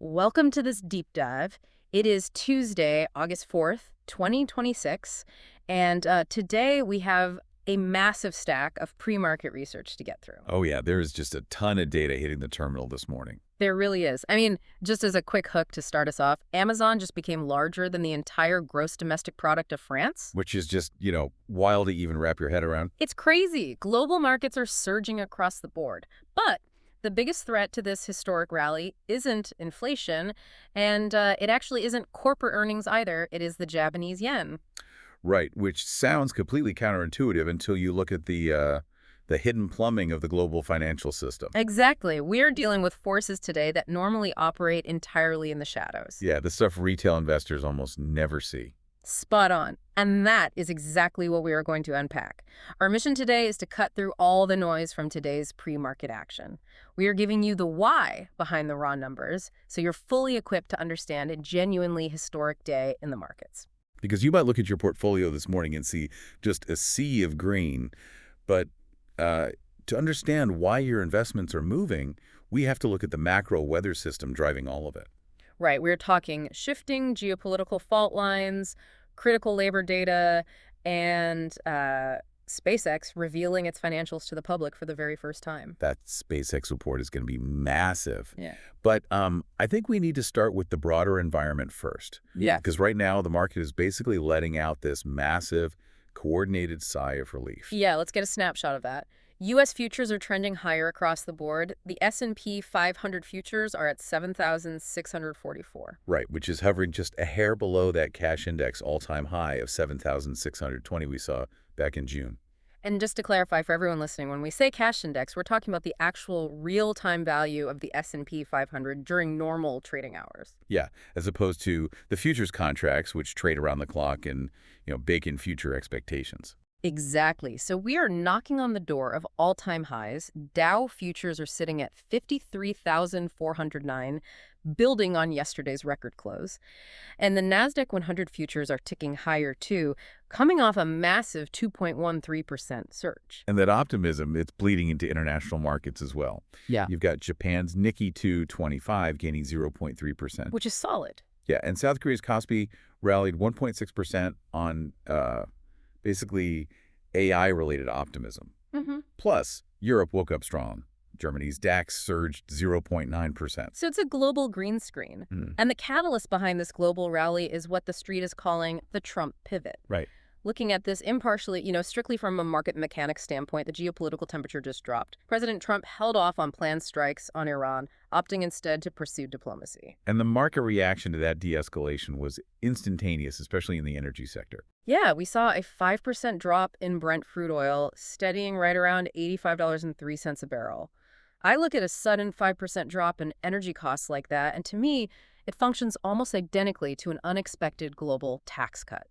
Welcome to this deep dive. It is Tuesday, August 4th, 2026, and today we have a massive stack of pre-market research to get through. Oh yeah, there is just a ton of data hitting the terminal this morning. There really is. I mean, just as a quick hook to start us off, Amazon just became larger than the entire gross domestic product of France. Which is just, wild to even wrap your head around. It's crazy. Global markets are surging across the board. But the biggest threat to this historic rally isn't inflation, and it actually isn't corporate earnings either. It is the Japanese yen. Right, which sounds completely counterintuitive until you look at the hidden plumbing of the global financial system. Exactly. We're dealing with forces today that normally operate entirely in the shadows. Yeah, the stuff retail investors almost never see. Spot on. And that is exactly what we are going to unpack. Our mission today is to cut through all the noise from today's pre-market action. We are giving you the why behind the raw numbers, so you're fully equipped to understand a genuinely historic day in the markets. Because you might look at your portfolio this morning and see just a sea of green, but to understand why your investments are moving, we have to look at the macro weather system driving all of it. Right, we're talking shifting geopolitical fault lines, critical labor data, and SpaceX revealing its financials to the public for the very first time. That SpaceX report is going to be massive. Yeah. But I think we need to start with the broader environment first. Yeah. Because right now, the market is basically letting out this massive, coordinated sigh of relief. Yeah, let's get a snapshot of that. U.S. futures are trending higher across the board. The S&P 500 futures are at 7,644. Right, which is hovering just a hair below that cash index all-time high of 7,620 we saw back in June. And just to clarify for everyone listening, when we say cash index, we're talking about the actual real-time value of the S&P 500 during normal trading hours. Yeah, as opposed to the futures contracts, which trade around the clock and, bake in future expectations. Exactly. So we are knocking on the door of all-time highs. Dow futures are sitting at 53,409, building on yesterday's record close. And the NASDAQ 100 futures are ticking higher too, coming off a massive 2.13% surge. And that optimism, it's bleeding into international markets as well. Yeah. You've got Japan's Nikkei 225 gaining 0.3%. Which is solid. Yeah, and South Korea's Kospi rallied 1.6% on basically AI-related optimism. Plus, Europe woke up strong. Germany's DAX surged 0.9%. So it's a global green screen. And the catalyst behind this global rally is what the street is calling the Trump pivot. Right. Looking at this impartially, strictly from a market mechanics standpoint, the geopolitical temperature just dropped. President Trump held off on planned strikes on Iran, opting instead to pursue diplomacy. And the market reaction to that de-escalation was instantaneous, especially in the energy sector. Yeah, we saw a 5% drop in Brent crude oil, steadying right around $85.03 a barrel. I look at a sudden 5% drop in energy costs like that, and to me, it functions almost identically to an unexpected global tax cut.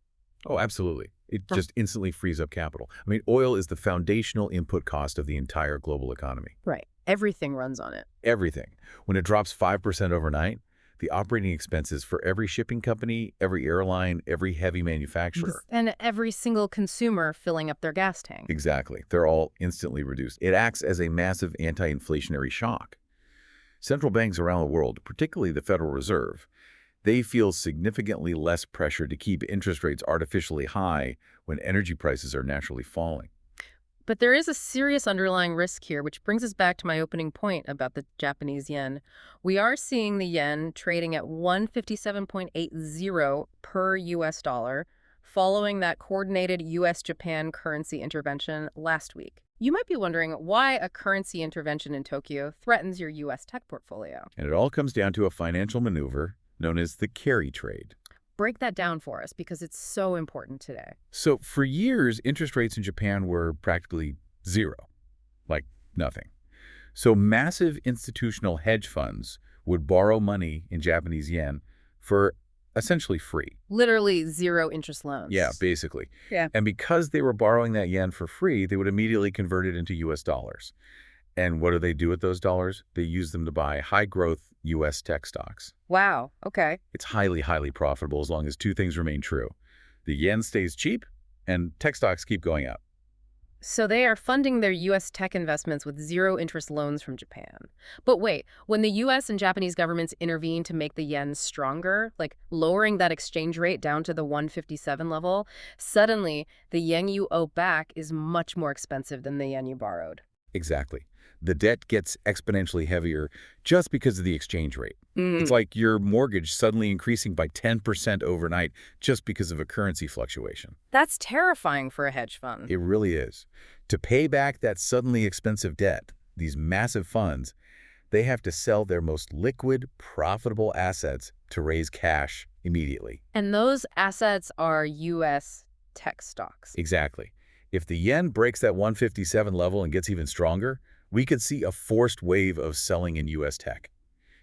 Oh, absolutely. It just instantly frees up capital. I mean, oil is the foundational input cost of the entire global economy. Right. Everything runs on it. Everything. When it drops 5% overnight, the operating expenses for every shipping company, every airline, every heavy manufacturer. And every single consumer filling up their gas tank. Exactly. They're all instantly reduced. It acts as a massive anti-inflationary shock. Central banks around the world, particularly the Federal Reserve, they feel significantly less pressure to keep interest rates artificially high when energy prices are naturally falling. But there is a serious underlying risk here, which brings us back to my opening point about the Japanese yen. We are seeing the yen trading at 157.80 per US dollar, following that coordinated US-Japan currency intervention last week. You might be wondering why a currency intervention in Tokyo threatens your US tech portfolio. And it all comes down to a financial maneuver known as the carry trade. Break that down for us because it's so important today. So for years, interest rates in Japan were practically zero, like nothing. So massive institutional hedge funds would borrow money in Japanese yen for essentially free. Literally zero interest loans. Yeah, basically. Yeah. And because they were borrowing that yen for free, they would immediately convert it into US dollars. And what do they do with those dollars? They use them to buy high-growth U.S. tech stocks. Wow, okay. It's highly, highly profitable as long as two things remain true. The yen stays cheap, and tech stocks keep going up. So they are funding their U.S. tech investments with zero-interest loans from Japan. But wait, when the U.S. and Japanese governments intervene to make the yen stronger, like lowering that exchange rate down to the 157 level, suddenly the yen you owe back is much more expensive than the yen you borrowed. Exactly. The debt gets exponentially heavier just because of the exchange rate. It's Mm. like your mortgage suddenly increasing by 10% overnight just because of a currency fluctuation. That's terrifying for a hedge fund. It really is. To pay back that suddenly expensive debt, these massive funds, they have to sell their most liquid, profitable assets to raise cash immediately. And those assets are U.S. tech stocks. Exactly. If the yen breaks that 157 level and gets even stronger, we could see a forced wave of selling in U.S. tech.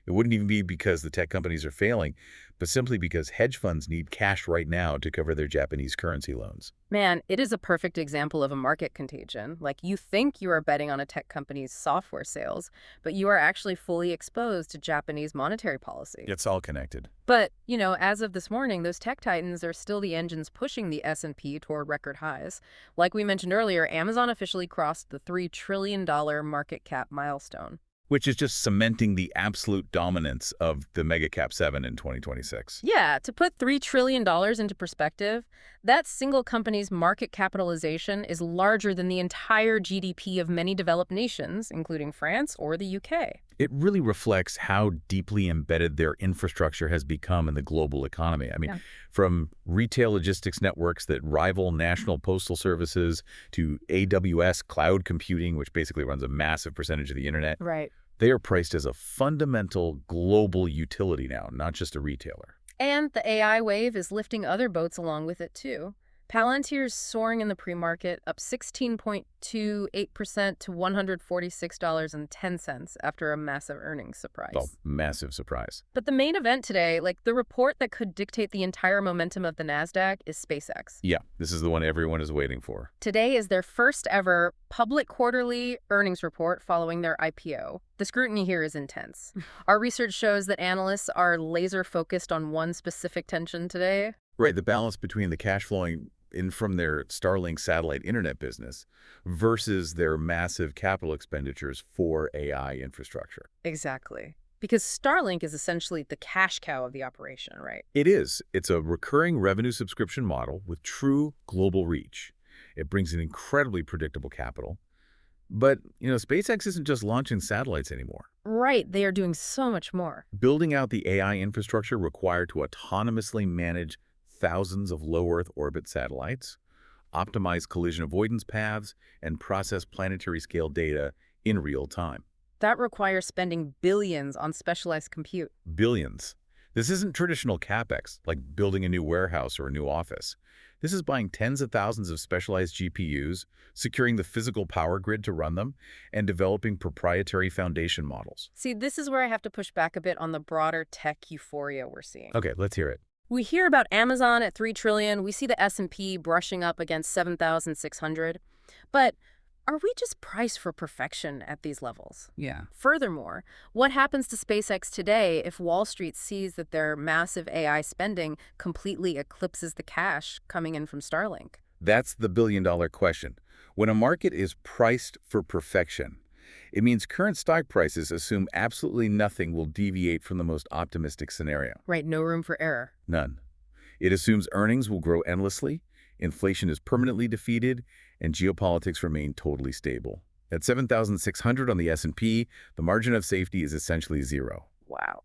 It wouldn't even be because the tech companies are failing, but simply because hedge funds need cash right now to cover their Japanese currency loans. Man, it is a perfect example of a market contagion. Like, you think you are betting on a tech company's software sales, but you are actually fully exposed to Japanese monetary policy. It's all connected. But, as of this morning, those tech titans are still the engines pushing the S&P toward record highs. Like we mentioned earlier, Amazon officially crossed the $3 trillion market cap milestone. Which is just cementing the absolute dominance of the mega cap 7 in 2026. Yeah, to put $3 trillion into perspective, that single company's market capitalization is larger than the entire GDP of many developed nations, including France or the UK. It really reflects how deeply embedded their infrastructure has become in the global economy. Yeah. From retail logistics networks that rival national postal services to AWS cloud computing, which basically runs a massive percentage of the internet, Right. they are priced as a fundamental global utility now, not just a retailer. And the AI wave is lifting other boats along with it, too. Palantir's soaring in the pre-market, up 16.28% to $146.10 after a massive earnings surprise. Oh, massive surprise. But the main event today, like the report that could dictate the entire momentum of the NASDAQ, is SpaceX. Yeah, this is the one everyone is waiting for. Today is their first ever public quarterly earnings report following their IPO. The scrutiny here is intense. Our research shows that analysts are laser focused on one specific tension today. Right, the balance between the cash flowing in from their Starlink satellite internet business versus their massive capital expenditures for AI infrastructure. Exactly. Because Starlink is essentially the cash cow of the operation, right? It is. It's a recurring revenue subscription model with true global reach. It brings an incredibly predictable capital. But, SpaceX isn't just launching satellites anymore. Right. They are doing so much more. Building out the AI infrastructure required to autonomously manage thousands of low Earth orbit satellites, optimize collision avoidance paths, and process planetary-scale data in real time. That requires spending billions on specialized compute. Billions. This isn't traditional CapEx, like building a new warehouse or a new office. This is buying tens of thousands of specialized GPUs, securing the physical power grid to run them, and developing proprietary foundation models. See, this is where I have to push back a bit on the broader tech euphoria we're seeing. Okay, let's hear it. We hear about Amazon at $3 trillion. We see the S&P brushing up against 7,600. But are we just priced for perfection at these levels? Yeah. Furthermore, what happens to SpaceX today if Wall Street sees that their massive AI spending completely eclipses the cash coming in from Starlink? That's the billion-dollar question. When a market is priced for perfection, it means current stock prices assume absolutely nothing will deviate from the most optimistic scenario. Right, no room for error. None. It assumes earnings will grow endlessly, inflation is permanently defeated, and geopolitics remain totally stable. At 7,600 on the S&P, the margin of safety is essentially zero. Wow.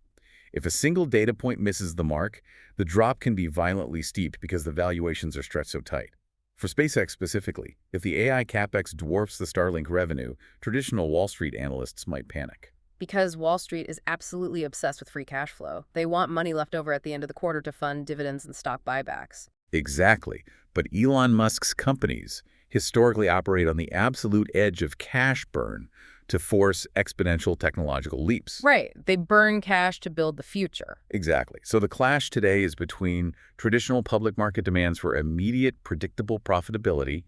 If a single data point misses the mark, the drop can be violently steep because the valuations are stretched so tight. For SpaceX specifically, if the AI capex dwarfs the Starlink revenue, traditional Wall Street analysts might panic. Because Wall Street is absolutely obsessed with free cash flow. They want money left over at the end of the quarter to fund dividends and stock buybacks. Exactly. But Elon Musk's companies historically operate on the absolute edge of cash burn to force exponential technological leaps. Right. They burn cash to build the future. Exactly. So the clash today is between traditional public market demands for immediate, predictable profitability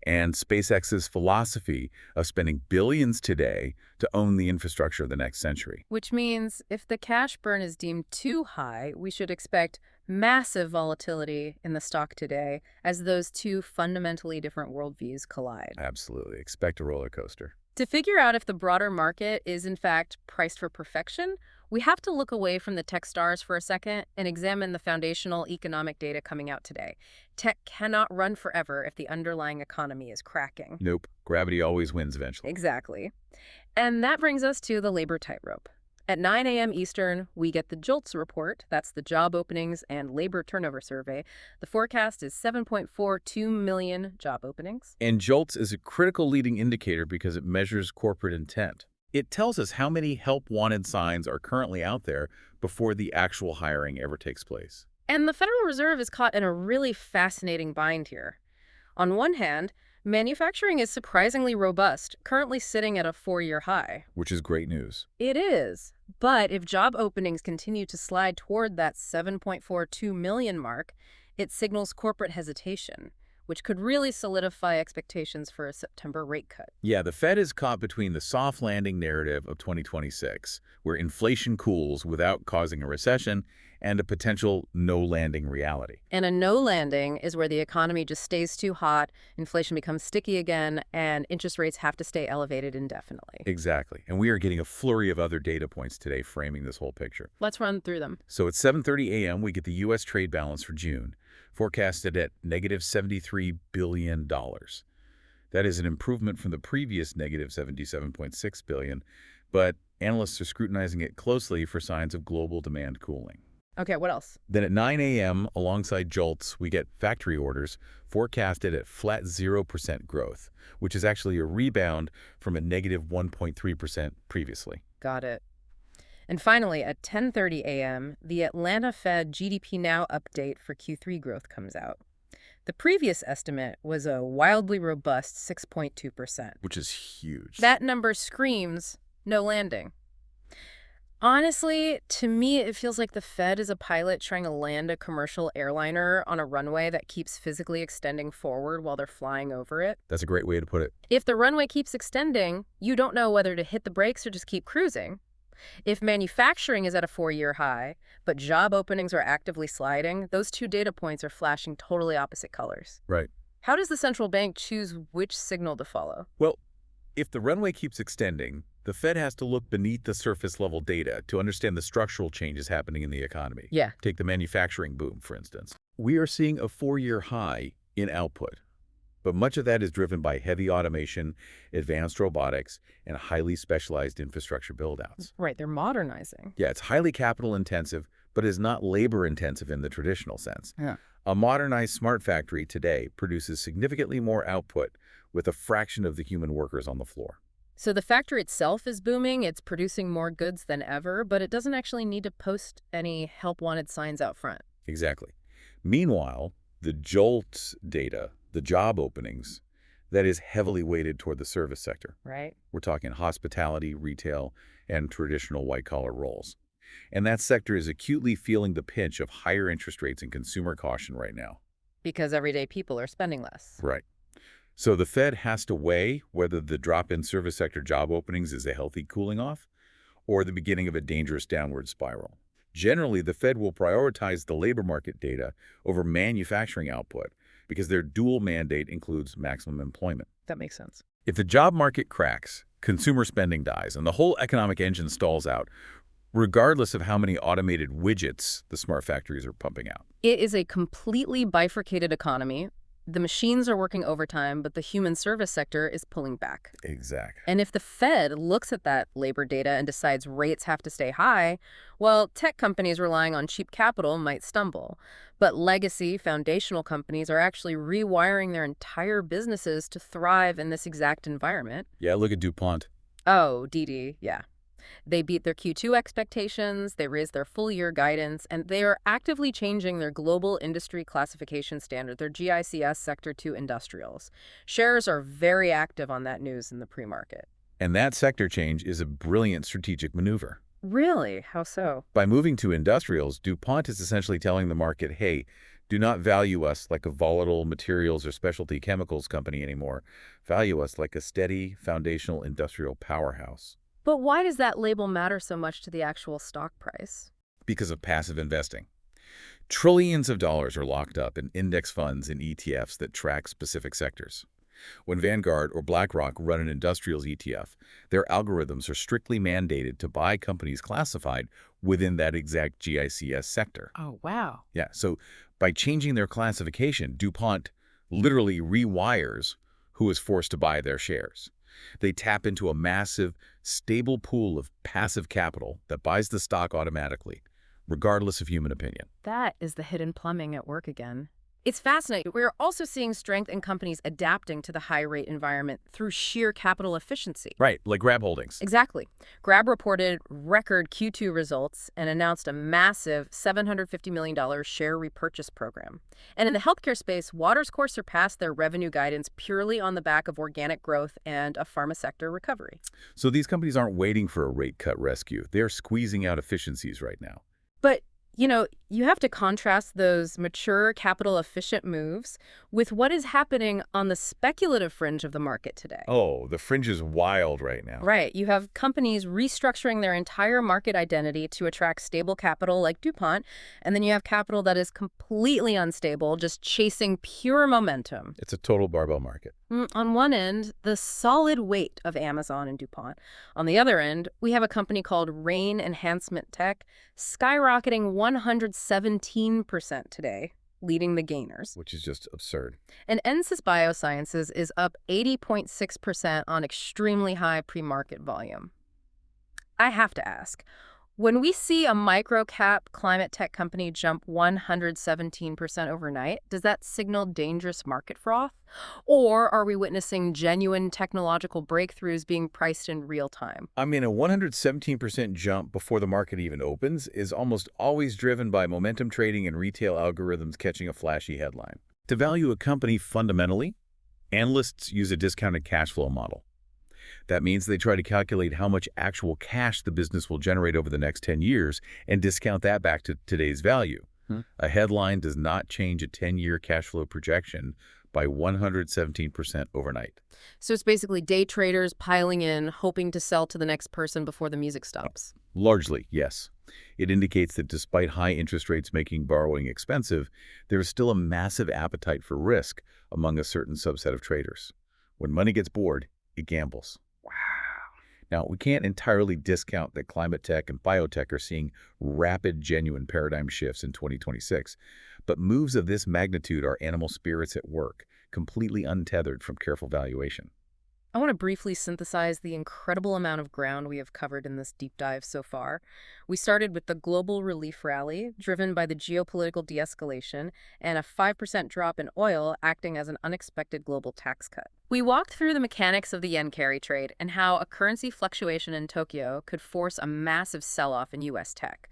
and SpaceX's philosophy of spending billions today to own the infrastructure of the next century. Which means if the cash burn is deemed too high, we should expect Massive volatility in the stock today as those two fundamentally different worldviews collide. Absolutely. Expect a roller coaster. To figure out if the broader market is in fact priced for perfection, we have to look away from the tech stars for a second and examine the foundational economic data coming out today. Tech cannot run forever if the underlying economy is cracking. Nope. Gravity always wins eventually. Exactly. And that brings us to the labor tightrope. At 9 a.m. Eastern, we get the JOLTS report. That's the Job Openings and Labor Turnover Survey. The forecast is 7.42 million job openings. And JOLTS is a critical leading indicator because it measures corporate intent. It tells us how many help-wanted signs are currently out there before the actual hiring ever takes place. And the Federal Reserve is caught in a really fascinating bind here. On one hand, manufacturing is surprisingly robust, currently sitting at a 4-year high. Which is great news. It is. But if job openings continue to slide toward that 7.42 million mark, it signals corporate hesitation, which could really solidify expectations for a September rate cut. Yeah, the Fed is caught between the soft landing narrative of 2026, where inflation cools without causing a recession, and a potential no-landing reality. And a no landing is where the economy just stays too hot, inflation becomes sticky again, and interest rates have to stay elevated indefinitely. Exactly. And we are getting a flurry of other data points today framing this whole picture. Let's run through them. So at 7:30 a.m., we get the U.S. trade balance for June, forecasted at negative $73 billion. That is an improvement from the previous negative $77.6 billion, but analysts are scrutinizing it closely for signs of global demand cooling. Okay, what else? Then at 9 a.m., alongside JOLTS, we get factory orders forecasted at flat 0% growth, which is actually a rebound from a negative 1.3% previously. Got it. And finally, at 10:30 a.m., the Atlanta Fed GDP Now update for Q3 growth comes out. The previous estimate was a wildly robust 6.2%. Which is huge. That number screams no landing. Honestly, to me, it feels like the Fed is a pilot trying to land a commercial airliner on a runway that keeps physically extending forward while they're flying over it. That's a great way to put it. If the runway keeps extending, you don't know whether to hit the brakes or just keep cruising. If manufacturing is at a 4-year high, but job openings are actively sliding, those two data points are flashing totally opposite colors. Right. How does the central bank choose which signal to follow? Well, if the runway keeps extending, the Fed has to look beneath the surface-level data to understand the structural changes happening in the economy. Yeah. Take the manufacturing boom, for instance. We are seeing a 4-year high in output, but much of that is driven by heavy automation, advanced robotics, and highly specialized infrastructure build-outs. Right, they're modernizing. Yeah, it's highly capital-intensive, but is not labor-intensive in the traditional sense. Yeah. A modernized smart factory today produces significantly more output with a fraction of the human workers on the floor. So the factory itself is booming, it's producing more goods than ever, but it doesn't actually need to post any help-wanted signs out front. Exactly. Meanwhile, the JOLTS data, the job openings, that is heavily weighted toward the service sector. Right. We're talking hospitality, retail, and traditional white-collar roles. And that sector is acutely feeling the pinch of higher interest rates and consumer caution right now. Because everyday people are spending less. Right. So the Fed has to weigh whether the drop in service sector job openings is a healthy cooling off or the beginning of a dangerous downward spiral. Generally, the Fed will prioritize the labor market data over manufacturing output because their dual mandate includes maximum employment. That makes sense. If the job market cracks, consumer spending dies, and the whole economic engine stalls out, regardless of how many automated widgets the smart factories are pumping out. It is a completely bifurcated economy. The machines are working overtime, but the human service sector is pulling back. Exactly. And if the Fed looks at that labor data and decides rates have to stay high, well, tech companies relying on cheap capital might stumble. But legacy, foundational companies are actually rewiring their entire businesses to thrive in this exact environment. Yeah, look at DuPont. Oh, DD, yeah. They beat their Q2 expectations, they raised their full-year guidance, and they are actively changing their global industry classification standard, their GICS Sector 2 industrials. Shares are very active on that news in the pre-market. And that sector change is a brilliant strategic maneuver. Really? How so? By moving to industrials, DuPont is essentially telling the market, hey, do not value us like a volatile materials or specialty chemicals company anymore. Value us like a steady, foundational industrial powerhouse. But why does that label matter so much to the actual stock price? Because of passive investing. Trillions of dollars are locked up in index funds and ETFs that track specific sectors. When Vanguard or BlackRock run an industrials ETF, their algorithms are strictly mandated to buy companies classified within that exact GICS sector. Oh, wow. Yeah, so by changing their classification, DuPont literally rewires who is forced to buy their shares. They tap into a massive, stable pool of passive capital that buys the stock automatically, regardless of human opinion. That is the hidden plumbing at work again. It's fascinating. We're also seeing strength in companies adapting to the high-rate environment through sheer capital efficiency. Right, like Grab Holdings. Exactly. Grab reported record Q2 results and announced a massive $750 million share repurchase program. And in the healthcare space, Waters Corp surpassed their revenue guidance purely on the back of organic growth and a pharma sector recovery. So these companies aren't waiting for a rate cut rescue. They're squeezing out efficiencies right now. But you have to contrast those mature, capital-efficient moves with what is happening on the speculative fringe of the market today. Oh, the fringe is wild right now. Right. You have companies restructuring their entire market identity to attract stable capital like DuPont, and then you have capital that is completely unstable, just chasing pure momentum. It's a total barbell market. On one end, the solid weight of Amazon and DuPont. On the other end, we have a company called Rain Enhancement Tech skyrocketing 117% today, leading the gainers. Which is just absurd. And Ensys Biosciences is up 80.6% on extremely high pre-market volume. I have to ask, when we see a micro-cap climate tech company jump 117% overnight, does that signal dangerous market froth? Or are we witnessing genuine technological breakthroughs being priced in real time? I mean, a 117% jump before the market even opens is almost always driven by momentum trading and retail algorithms catching a flashy headline. To value a company fundamentally, analysts use a discounted cash flow model. That means they try to calculate how much actual cash the business will generate over the next 10 years and discount that back to today's value. A headline does not change a 10-year cash flow projection by 117% overnight. So it's basically day traders piling in, hoping to sell to the next person before the music stops. Largely, yes. It indicates that despite high interest rates making borrowing expensive, there is still a massive appetite for risk among a certain subset of traders. When money gets bored, it gambles. Wow. Now, we can't entirely discount that climate tech and biotech are seeing rapid, genuine paradigm shifts in 2026, but moves of this magnitude are animal spirits at work, completely untethered from careful valuation. I want to briefly synthesize the incredible amount of ground we have covered in this deep dive so far. We started with the global relief rally, driven by the geopolitical de-escalation, and a 5% drop in oil acting as an unexpected global tax cut. We walked through the mechanics of the yen carry trade and how a currency fluctuation in Tokyo could force a massive sell-off in U.S. tech.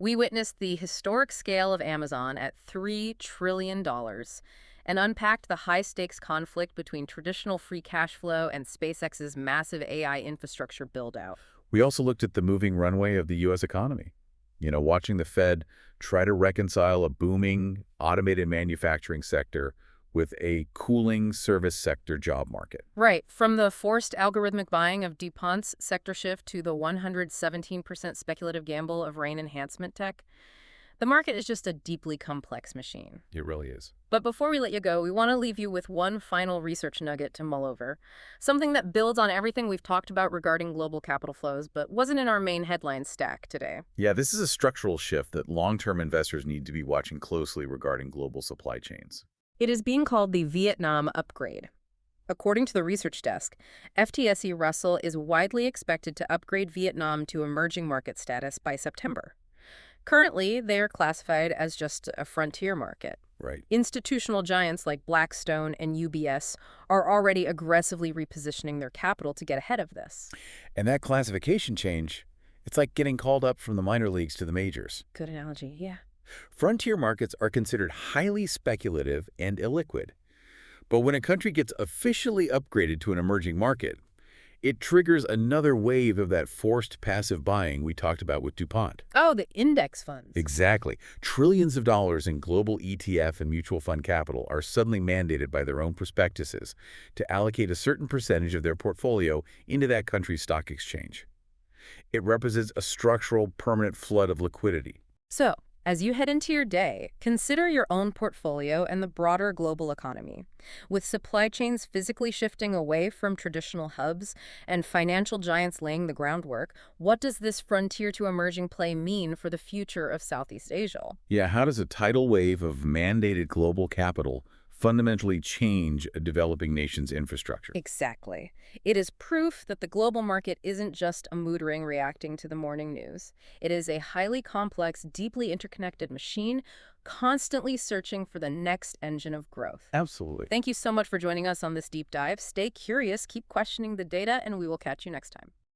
We witnessed the historic scale of Amazon at $3 trillion, and unpacked the high-stakes conflict between traditional free cash flow and SpaceX's massive AI infrastructure build-out. We also looked at the moving runway of the U.S. economy. Watching the Fed try to reconcile a booming, automated manufacturing sector with a cooling service sector job market. Right. From the forced algorithmic buying of DuPont's sector shift to the 117% speculative gamble of Rain Enhancement Tech, the market is just a deeply complex machine. It really is. But before we let you go, we want to leave you with one final research nugget to mull over. Something that builds on everything we've talked about regarding global capital flows, but wasn't in our main headline stack today. Yeah, this is a structural shift that long-term investors need to be watching closely regarding global supply chains. It is being called the Vietnam upgrade. According to the research desk, FTSE Russell is widely expected to upgrade Vietnam to emerging market status by September. Currently, they are classified as just a frontier market. Right. Institutional giants like Blackstone and UBS are already aggressively repositioning their capital to get ahead of this. And that classification change, it's like getting called up from the minor leagues to the majors. Good analogy, yeah. Frontier markets are considered highly speculative and illiquid. But when a country gets officially upgraded to an emerging market, it triggers another wave of that forced passive buying we talked about with DuPont. Oh, the index funds. Exactly. Trillions of dollars in global ETF and mutual fund capital are suddenly mandated by their own prospectuses to allocate a certain percentage of their portfolio into that country's stock exchange. It represents a structural, permanent flood of liquidity. So, As you head into your day, consider your own portfolio and the broader global economy. With supply chains physically shifting away from traditional hubs and financial giants laying the groundwork, what does this frontier to emerging play mean for the future of Southeast Asia? Yeah, how does a tidal wave of mandated global capital fundamentally change a developing nation's infrastructure? Exactly. It is proof that the global market isn't just a mood ring reacting to the morning news. It is a highly complex, deeply interconnected machine, constantly searching for the next engine of growth. Absolutely. Thank you so much for joining us on this deep dive. Stay curious, keep questioning the data, and we will catch you next time.